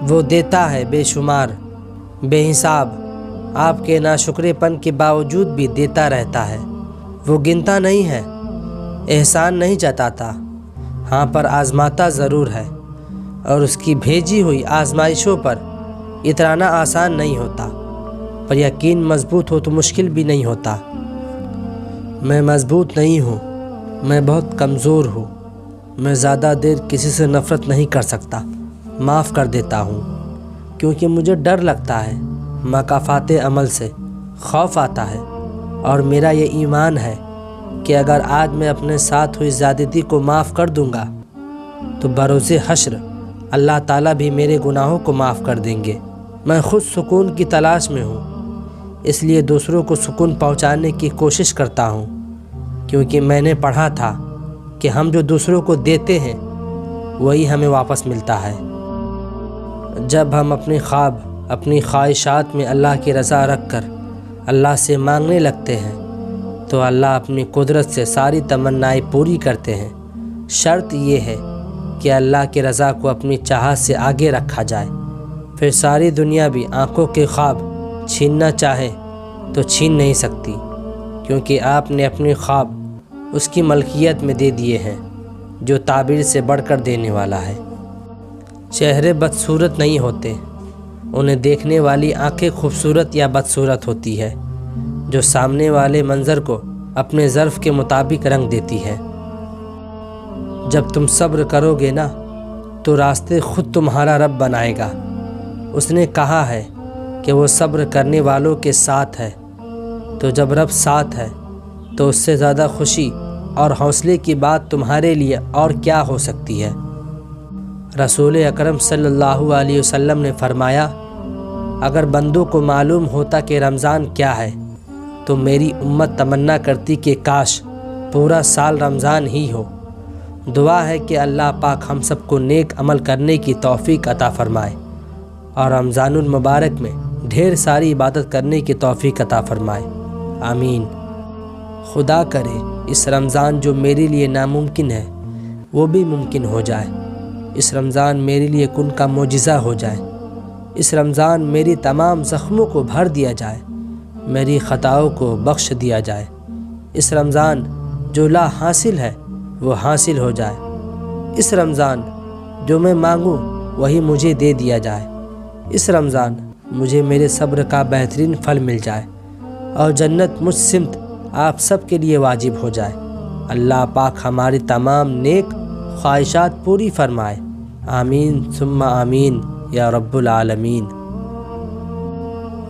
وہ دیتا ہے بے شمار بے حساب، آپ کے ناشکرے پن کے باوجود بھی دیتا رہتا ہے۔ وہ گنتا نہیں ہے، احسان نہیں جتاتا، ہاں پر آزماتا ضرور ہے، اور اس کی بھیجی ہوئی آزمائشوں پر اترانا آسان نہیں ہوتا، پر یقین مضبوط ہو تو مشکل بھی نہیں ہوتا۔ میں مضبوط نہیں ہوں، میں بہت کمزور ہوں، میں زیادہ دیر کسی سے نفرت نہیں کر سکتا، معاف کر دیتا ہوں، کیونکہ مجھے ڈر لگتا ہے مکافات عمل سے، خوف آتا ہے، اور میرا یہ ایمان ہے کہ اگر آج میں اپنے ساتھ ہوئی زیادتی کو معاف کر دوں گا تو بروز حشر اللہ تعالیٰ بھی میرے گناہوں کو معاف کر دیں گے۔ میں خود سکون کی تلاش میں ہوں، اس لیے دوسروں کو سکون پہنچانے کی کوشش کرتا ہوں، کیونکہ میں نے پڑھا تھا کہ ہم جو دوسروں کو دیتے ہیں وہی ہمیں واپس ملتا ہے۔ جب ہم اپنے خواب، اپنی خواہشات میں اللہ کی رضا رکھ کر اللہ سے مانگنے لگتے ہیں تو اللہ اپنی قدرت سے ساری تمنائیں پوری کرتے ہیں۔ شرط یہ ہے کہ اللہ کی رضا کو اپنی چاہت سے آگے رکھا جائے، پھر ساری دنیا بھی آنکھوں کے خواب چھیننا چاہے تو چھین نہیں سکتی، کیونکہ آپ نے اپنے خواب اس کی ملکیت میں دے دیے ہیں جو تعبیر سے بڑھ کر دینے والا ہے۔ چہرے بدصورت نہیں ہوتے، انہیں دیکھنے والی آنکھیں خوبصورت یا بدصورت ہوتی ہے جو سامنے والے منظر کو اپنے ظرف کے مطابق رنگ دیتی ہے۔ جب تم صبر کرو گے نا تو راستے خود تمہارا رب بنائے گا۔ اس نے کہا ہے کہ وہ صبر کرنے والوں کے ساتھ ہے، تو جب رب ساتھ ہے تو اس سے زیادہ خوشی اور حوصلے کی بات تمہارے لیے اور کیا ہو سکتی ہے۔ رسول اکرم صلی اللہ علیہ وسلم نے فرمایا، اگر بندوں کو معلوم ہوتا کہ رمضان کیا ہے تو میری امت تمنا کرتی کہ کاش پورا سال رمضان ہی ہو۔ دعا ہے کہ اللہ پاک ہم سب کو نیک عمل کرنے کی توفیق عطا فرمائے اور رمضان المبارک میں ڈھیر ساری عبادت کرنے کی توفیق عطا فرمائے، آمین۔ خدا کرے اس رمضان جو میرے لیے ناممکن ہے وہ بھی ممکن ہو جائے، اس رمضان میرے لیے کن کا معجزہ ہو جائے، اس رمضان میری تمام زخموں کو بھر دیا جائے، میری خطاؤں کو بخش دیا جائے، اس رمضان جو لا حاصل ہے وہ حاصل ہو جائے، اس رمضان جو میں مانگوں وہی مجھے دے دیا جائے، اس رمضان مجھے میرے صبر کا بہترین پھل مل جائے اور جنت مجھ سمت آپ سب کے لیے واجب ہو جائے۔ اللہ پاک ہماری تمام نیک خواہشات پوری فرمائے، آمین ثم آمین یا رب العالمین۔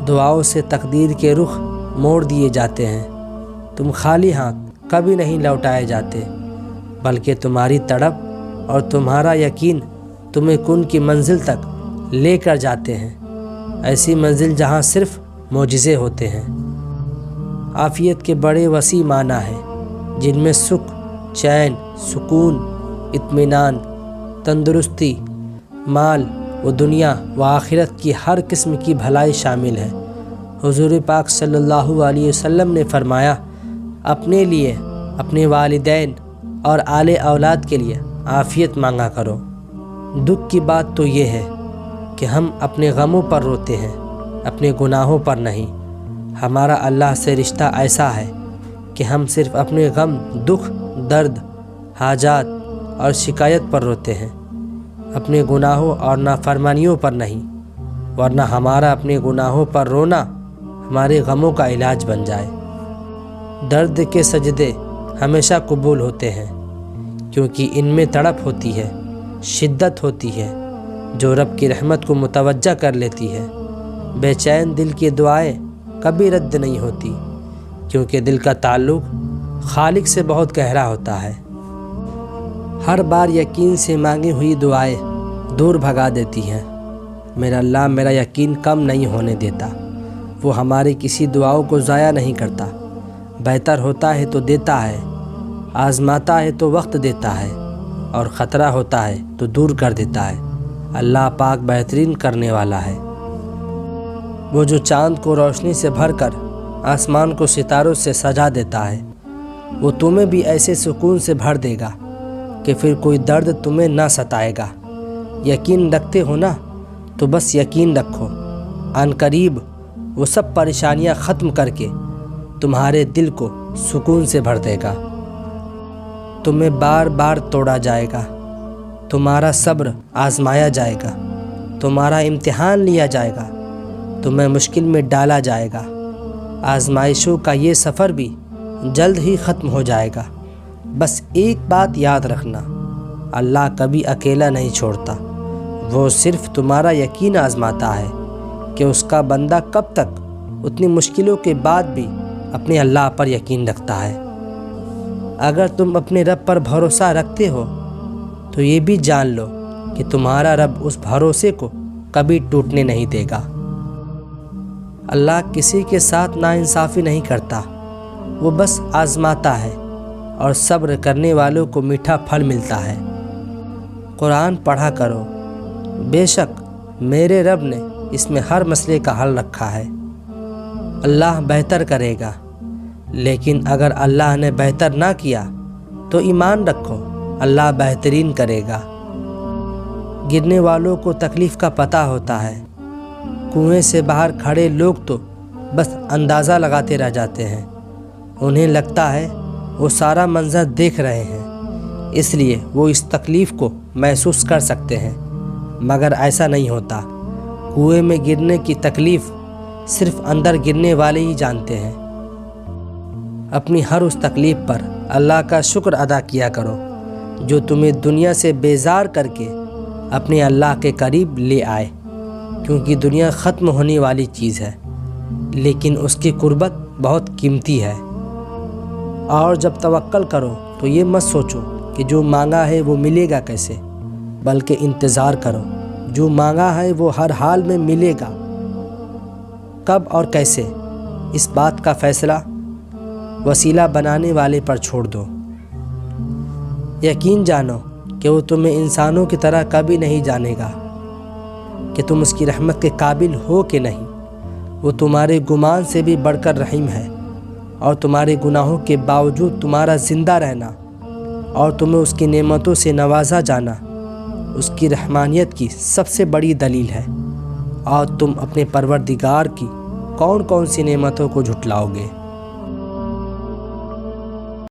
دعاؤں سے تقدیر کے رخ موڑ دیے جاتے ہیں، تم خالی ہاتھ کبھی نہیں لوٹائے جاتے، بلکہ تمہاری تڑپ اور تمہارا یقین تمہیں کن کی منزل تک لے کر جاتے ہیں، ایسی منزل جہاں صرف معجزے ہوتے ہیں۔ عافیت کے بڑے وسیع معنی ہیں جن میں سکھ، چین، سکون، اطمینان، تندرستی، مال و دنیا و آخرت کی ہر قسم کی بھلائی شامل ہے۔ حضور پاک صلی اللہ علیہ وسلم نے فرمایا، اپنے لیے، اپنے والدین اور آل اولاد کے لیے عافیت مانگا کرو۔ دکھ کی بات تو یہ ہے کہ ہم اپنے غموں پر روتے ہیں، اپنے گناہوں پر نہیں۔ ہمارا اللہ سے رشتہ ایسا ہے کہ ہم صرف اپنے غم، دکھ، درد، حاجات اور شکایت پر روتے ہیں، اپنے گناہوں اور نافرمانیوں پر نہیں، ورنہ ہمارا اپنے گناہوں پر رونا ہمارے غموں کا علاج بن جائے۔ درد کے سجدے ہمیشہ قبول ہوتے ہیں کیونکہ ان میں تڑپ ہوتی ہے، شدت ہوتی ہے جو رب کی رحمت کو متوجہ کر لیتی ہے۔ بے چین دل کی دعائیں کبھی رد نہیں ہوتی کیونکہ دل کا تعلق خالق سے بہت گہرا ہوتا ہے۔ ہر بار یقین سے مانگی ہوئی دعائیں دور بھگا دیتی ہیں۔ میرا اللہ میرا یقین کم نہیں ہونے دیتا، وہ ہماری کسی دعاؤں کو ضائع نہیں کرتا، بہتر ہوتا ہے تو دیتا ہے، آزماتا ہے تو وقت دیتا ہے، اور خطرہ ہوتا ہے تو دور کر دیتا ہے۔ اللہ پاک بہترین کرنے والا ہے۔ وہ جو چاند کو روشنی سے بھر کر آسمان کو ستاروں سے سجا دیتا ہے، وہ تمہیں بھی ایسے سکون سے بھر دے گا کہ پھر کوئی درد تمہیں نہ ستائے گا۔ یقین رکھتے ہو نا تو بس یقین رکھو عن قریب وہ سب پریشانیاں ختم کر کے تمہارے دل کو سکون سے بھر دے گا۔ تمہیں بار بار توڑا جائے گا، تمہارا صبر آزمایا جائے گا، تمہارا امتحان لیا جائے گا، تمہیں مشکل میں ڈالا جائے گا۔ آزمائشوں کا یہ سفر بھی جلد ہی ختم ہو جائے گا۔ بس ایک بات یاد رکھنا، اللہ کبھی اکیلا نہیں چھوڑتا، وہ صرف تمہارا یقین آزماتا ہے کہ اس کا بندہ کب تک اتنی مشکلوں کے بعد بھی اپنے اللہ پر یقین رکھتا ہے۔ اگر تم اپنے رب پر بھروسہ رکھتے ہو تو یہ بھی جان لو کہ تمہارا رب اس بھروسے کو کبھی ٹوٹنے نہیں دے گا۔ اللہ کسی کے ساتھ ناانصافی نہیں کرتا، وہ بس آزماتا ہے، اور صبر کرنے والوں کو میٹھا پھل ملتا ہے۔ قرآن پڑھا کرو، بے شک میرے رب نے اس میں ہر مسئلے کا حل رکھا ہے۔ اللہ بہتر کرے گا، لیکن اگر اللہ نے بہتر نہ کیا تو ایمان رکھو اللہ بہترین کرے گا۔ گرنے والوں کو تکلیف کا پتہ ہوتا ہے، کنویں سے باہر کھڑے لوگ تو بس اندازہ لگاتے رہ جاتے ہیں، انہیں لگتا ہے وہ سارا منظر دیکھ رہے ہیں، اس لیے وہ اس تکلیف کو محسوس کر سکتے ہیں، مگر ایسا نہیں ہوتا۔ کنویں میں گرنے کی تکلیف صرف اندر گرنے والے ہی جانتے ہیں۔ اپنی ہر اس تکلیف پر اللہ کا شکر ادا کیا کرو جو تمہیں دنیا سے بیزار کر کے اپنے اللہ کے قریب لے آئے، کیونکہ دنیا ختم ہونے والی چیز ہے، لیکن اس کی قربت بہت قیمتی ہے۔ اور جب توکل کرو تو یہ مت سوچو کہ جو مانگا ہے وہ ملے گا کیسے، بلکہ انتظار کرو، جو مانگا ہے وہ ہر حال میں ملے گا۔ کب اور کیسے، اس بات کا فیصلہ وسیلہ بنانے والے پر چھوڑ دو۔ یقین جانو کہ وہ تمہیں انسانوں کی طرح کبھی نہیں جانے گا کہ تم اس کی رحمت کے قابل ہو کہ نہیں۔ وہ تمہارے گمان سے بھی بڑھ کر رحیم ہے، اور تمہارے گناہوں کے باوجود تمہارا زندہ رہنا اور تمہیں اس کی نعمتوں سے نوازا جانا اس کی رحمانیت کی سب سے بڑی دلیل ہے۔ اور تم اپنے پروردگار کی کون کون سی نعمتوں کو جھٹلاؤ گے؟